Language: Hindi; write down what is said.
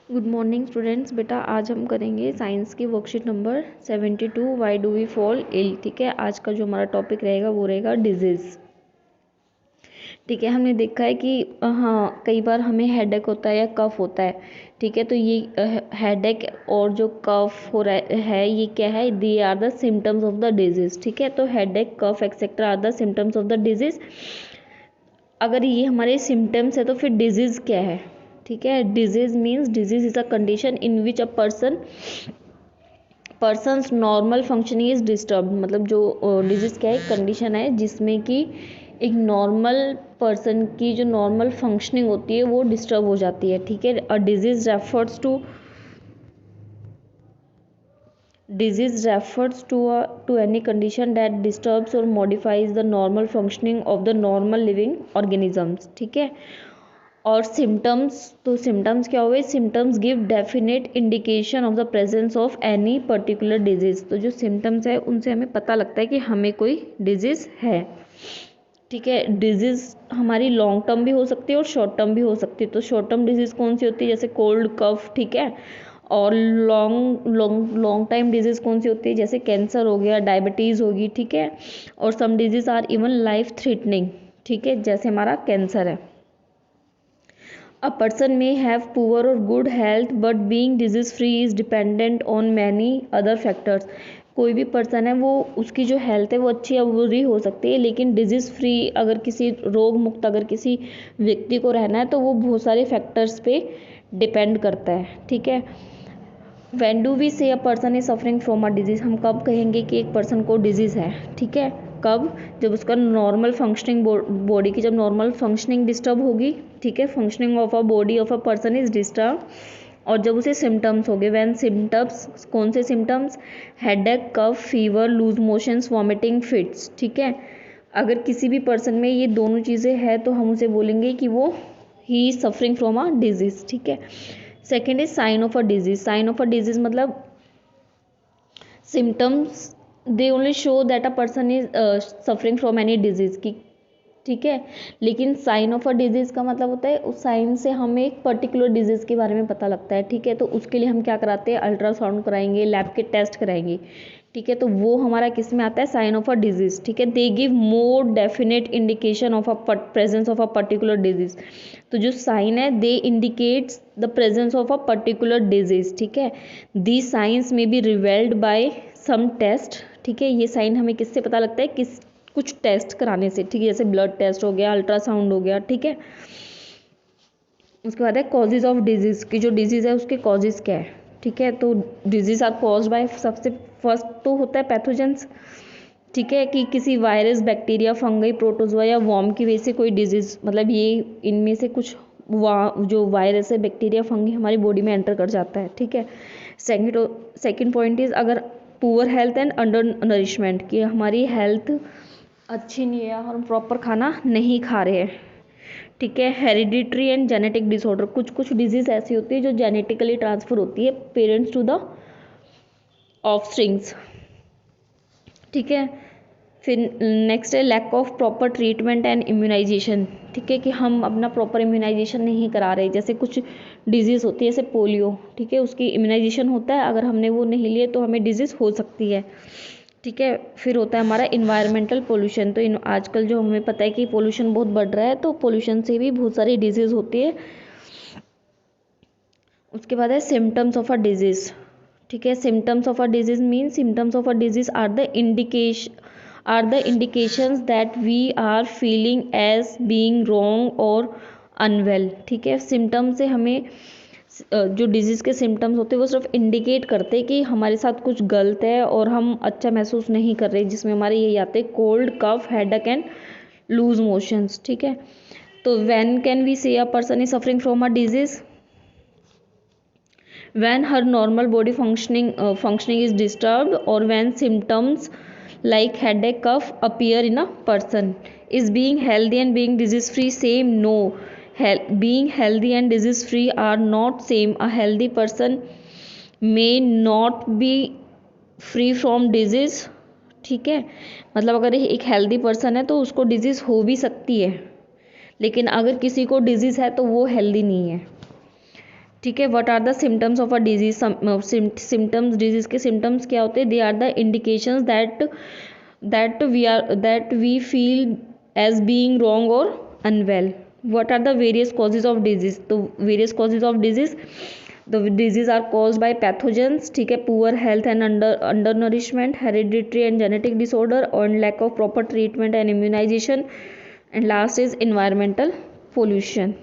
Good morning students. बेटा आज हम करेंगे साइंस की worksheet number 72 why do we fall ill. ठीक है, आज का जो हमारा टॉपिक रहेगा वो रहेगा डिजीज़। ठीक है, हमने देखा है कि हाँ कई बार हमें हेडेक होता है या कफ होता है। ठीक है, तो ये हेडेक और जो कफ हो रहा है ये क्या है, they are the symptoms of the disease. ठीक है, तो headache cough etcetera are the symptoms of the disease. अगर ये हमारे सिम्टम्स है तो फिर डिजीज़ क्या है। ठीक है, disease means disease is a condition in which a persons normal functioning is disturb. मतलब जो डिजीज़ क्या है, कंडीशन है जिसमें कि एक नॉर्मल पर्सन की जो नॉर्मल फंक्शनिंग होती है वो डिस्टर्ब हो जाती है। ठीक है, अ disease refers to any condition that disturbs or modifies the normal functioning of the normal living organisms। ठीक है, और सिम्टम्स, तो सिम्टम्स क्या हुए, symptoms give definite indication of the presence of any particular disease. तो जो सिम्टम्स है उनसे हमें पता लगता है कि हमें कोई डिजीज़ है। ठीक है, डिजीज़ हमारी लॉन्ग टर्म भी हो सकती है और शॉर्ट टर्म भी हो सकती है। तो शॉर्ट टर्म डिजीज़ कौन सी होती है, जैसे कोल्ड कफ। ठीक है, और लॉन्ग टाइम डिजीज़ कौन सी होती है, जैसे कैंसर हो गया, डायबिटीज़ होगी। ठीक है, और some disease are even life threatening. ठीक है, जैसे हमारा कैंसर है। A person may have poor or good health but being disease free is dependent on many other factors। कोई भी पर्सन है वो उसकी जो हेल्थ है वो अच्छी या बुरी हो सकती है, लेकिन डिजीज़ फ्री अगर किसी रोग मुक्त अगर किसी व्यक्ति को रहना है तो वो बहुत सारे फैक्टर्स पे डिपेंड करता है। ठीक है, when do we say a person is suffering from a disease, हम कब कहेंगे कि एक पर्सन को डिजीज़ है। ठीक है, कब, जब उसका नॉर्मल फंक्शनिंग बॉडी की जब नॉर्मल फंक्शनिंग डिस्टर्ब होगी। ठीक है, functioning of a body of a person is disturb, और जब उसे सिम्टम्स हो गए। व्हेन सिम्टम्स, कौन से symptoms, headache cough fever loose motions vomiting fits. ठीक है, अगर किसी भी पर्सन में ये दोनों चीज़ें हैं तो हम उसे बोलेंगे कि वो ही is suffering from a disease. ठीक है, second is sign of a disease. Sign of a disease मतलब symptoms they only show that a person is suffering from any disease की। ठीक है, लेकिन साइन ऑफ अ डिजीज़ का मतलब होता है उस साइन से हमें एक पर्टिकुलर डिजीज़ के बारे में पता लगता है। ठीक है, तो उसके लिए हम क्या कराते हैं, अल्ट्रासाउंड कराएंगे, लैब के टेस्ट कराएंगे। ठीक है, तो वो हमारा किस में आता है, साइन ऑफ अ डिजीज़। ठीक है, they give more definite indication of a presence of a particular disease. तो जो साइन है they indicates the presence of a particular disease. ठीक है, the signs may be revealed by some test. ठीक है, ये साइन हमें किससे पता लगता है, किस कुछ टेस्ट कराने से। ठीक है, जैसे ब्लड टेस्ट हो गया, अल्ट्रासाउंड हो गया। ठीक है, उसके बाद है कॉजेज ऑफ डिजीज़ की, जो डिजीज़ है उसके कॉजेज क्या है। ठीक है, तो डिजीज़ आर कॉज्ड बाय, सबसे फर्स्ट तो होता है पैथोजेंस। ठीक है, कि किसी वायरस, बैक्टीरिया, फंगई, प्रोटोजोआ या वॉर्म की वजह से कोई डिजीज़, मतलब ये इनमें से कुछ जो वायरस है, बैक्टीरिया, फंगी हमारी बॉडी में एंटर कर जाता है। ठीक है, सेकेंड पॉइंट इज अगर poor health and under nourishment, कि हमारी हेल्थ अच्छी नहीं है, हम प्रॉपर खाना नहीं खा रहे हैं। ठीक है, हेरिडिटरी एंड जेनेटिक डिसऑर्डर, कुछ कुछ डिजीज़ ऐसी होती है जो जेनेटिकली ट्रांसफर होती है पेरेंट्स टू द ऑफस्प्रिंग्स। ठीक है, फिर नेक्स्ट है lack of proper treatment and immunisation. ठीक है, कि हम अपना प्रॉपर इम्यूनाइजेशन नहीं करा रहे, जैसे कुछ डिजीज़ होती है जैसे पोलियो। ठीक है, उसकी इम्यूनाइजेशन होता है, अगर हमने वो नहीं लिए तो हमें डिजीज़ हो सकती है। ठीक है, फिर होता है हमारा इन्वायरमेंटल पोल्यूशन। तो आजकल जो हमें पता है कि पोल्यूशन बहुत बढ़ रहा है, तो पोल्यूशन से भी बहुत सारी डिजीज़ होती है। उसके बाद है सिम्टम्स ऑफ अ डिजीज़। ठीक है, symptoms of a disease mean symptoms of a disease are the indications that we are feeling as being wrong और अनवेल। ठीक है, सिम्टम से हमें जो डिजीज़ के सिम्टम्स होते हैं वो सिर्फ इंडिकेट करते हैं कि हमारे साथ कुछ गलत है और हम अच्छा महसूस नहीं कर रहे, जिसमें हमारे यही आते हैं cold cough headache and loose motions. ठीक है, तो when can we say a person is suffering from a disease, when her normal body functioning is disturbed, or when symptoms like headache cough appear in a person. Is being healthy and being disease free same? No, being healthy and disease free are not same. A healthy person may not be free from disease। ठीक है, मतलब अगर एक हेल्दी पर्सन है तो उसको डिजीज़ हो भी सकती है, लेकिन अगर किसी को डिजीज़ है तो वो हेल्दी नहीं है। ठीक है। What are the symptoms of a disease, symptoms, disease के सिम्टम्स क्या होते हैं? They are the indications that we feel as being wrong और unwell. What are the various causes of disease? तो various causes of disease, the disease are caused by pathogens, ठीक है, poor health and undernourishment, hereditary and genetic disorder और lack of proper treatment and immunisation, and last is environmental pollution.